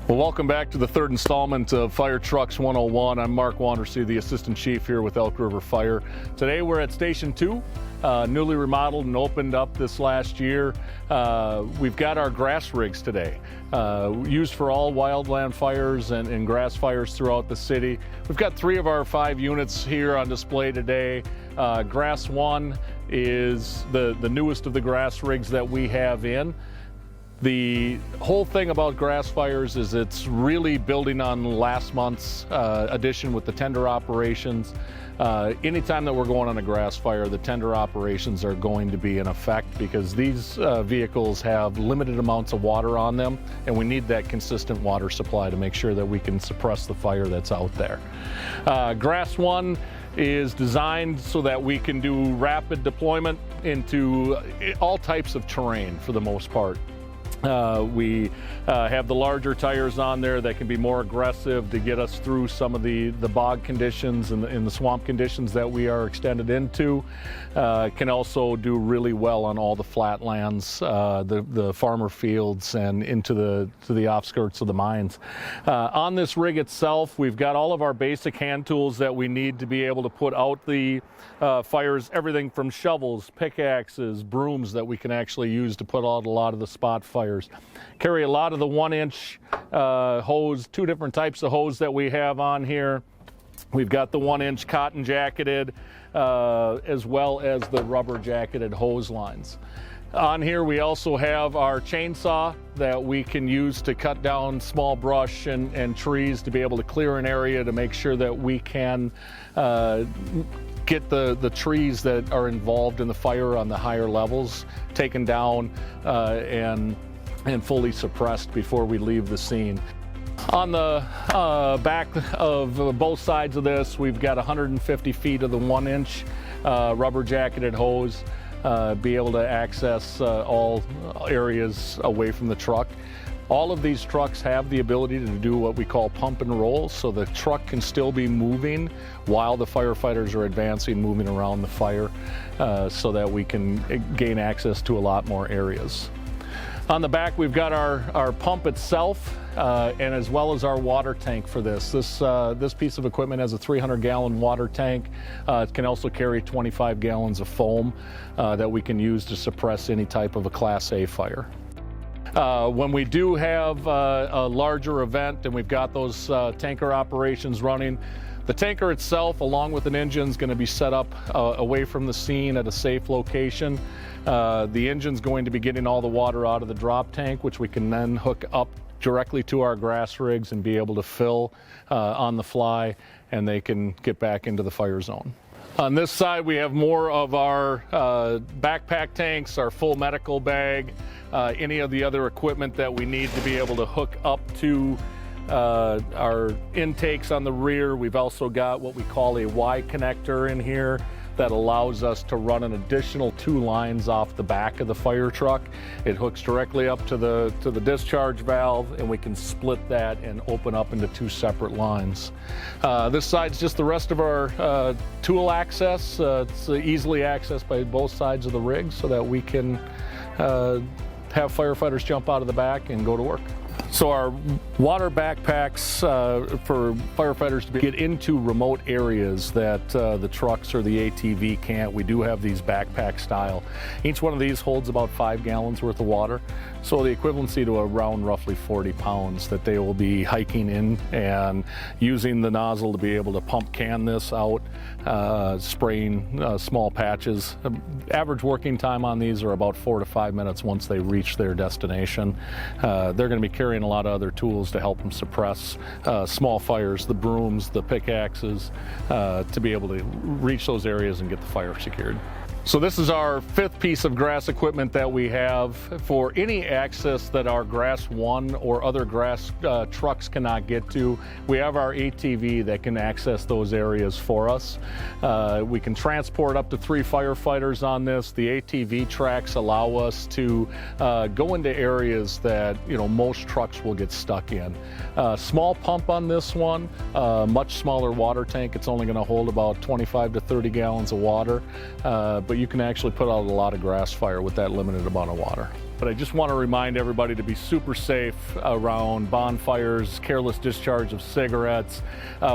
Well, welcome back to the third installment of Fire Trucks 101. I'm Mark Wandersee, the Assistant Chief here with Elk River Fire. Today we're at Station 2, newly remodeled and opened up this last year. We've got our grass rigs today, used for all wildland fires and grass fires throughout the city. We've got 3 of our 5 units here on display today. Grass 1 is the newest of the grass rigs that we have in. The whole thing about grass fires is it's really building on last month's addition with the tender operations. Anytime that we're going on a grass fire, the tender operations are going to be in effect because these vehicles have limited amounts of water on them, and we need that consistent water supply to make sure that we can suppress the fire that's out there. Grass 1 is designed so that we can do rapid deployment into all types of terrain for the most part. We have the larger tires on there that can be more aggressive to get us through some of the bog conditions and the swamp conditions that we are extended into. Can also do really well on all the flatlands, the farmer fields, and into the offskirts of the mines. On this rig itself, we've got all of our basic hand tools that we need to be able to put out the fires, everything from shovels, pickaxes, brooms that we can actually use to put out a lot of the spot fires. Carry a lot of the 1-inch hose, 2 different types of hose that we have on here. We've got the 1-inch cotton jacketed as well as the rubber jacketed hose lines. On here we also have our chainsaw that we can use to cut down small brush and trees to be able to clear an area to make sure that we can get the trees that are involved in the fire on the higher levels taken down and fully suppressed before we leave the scene. On the back of both sides of this, we've got 150 feet of the 1-inch rubber jacketed hose, be able to access all areas away from the truck. All of these trucks have the ability to do what we call pump and roll, so the truck can still be moving while the firefighters are advancing, moving around the fire, so that we can gain access to a lot more areas. On the back, we've got our pump itself, and as well as our water tank for this. This piece of equipment has a 300-gallon water tank. It can also carry 25 gallons of foam that we can use to suppress any type of a Class A fire. When we do have a larger event and we've got those tanker operations running, the tanker itself, along with an engine, is going to be set up away from the scene at a safe location. The engine's going to be getting all the water out of the drop tank, which we can then hook up directly to our grass rigs and be able to fill on the fly, and they can get back into the fire zone. On this side, we have more of our backpack tanks, our full medical bag, any of the other equipment that we need to be able to hook up to our intakes on the rear. We've also got what we call a Y connector in here that allows us to run an additional 2 lines off the back of the fire truck. It hooks directly up to the discharge valve, and we can split that and open up into 2 separate lines. This side's just the rest of our tool access. It's easily accessed by both sides of the rig so that we can have firefighters jump out of the back and go to work. So our water backpacks for firefighters to get into remote areas that the trucks or the ATV can't. We do have these backpack style. Each one of these holds about 5 gallons worth of water. So the equivalency to around roughly 40 pounds that they will be hiking in and using the nozzle to be able to pump can this out, spraying small patches. Average working time on these are about 4 to 5 minutes once they reach their destination. They're going to be carrying a lot of other tools to help them suppress small fires, the brooms, the pickaxes, to be able to reach those areas and get the fire secured. So this is our 5th piece of grass equipment that we have for any access that our Grass 1 or other grass trucks cannot get to. We have our ATV that can access those areas for us. We can transport up to 3 firefighters on this. The ATV tracks allow us to go into areas that most trucks will get stuck in. Small pump on this one, much smaller water tank. It's only going to hold about 25 to 30 gallons of water. But but you can actually put out a lot of grass fire with that limited amount of water. But I just want to remind everybody to be super safe around bonfires, careless discharge of cigarettes.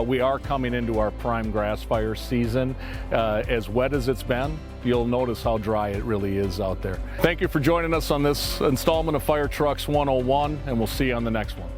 We are coming into our prime grass fire season. As wet as it's been, you'll notice how dry it really is out there. Thank you for joining us on this installment of Fire Trucks 101, and we'll see you on the next one.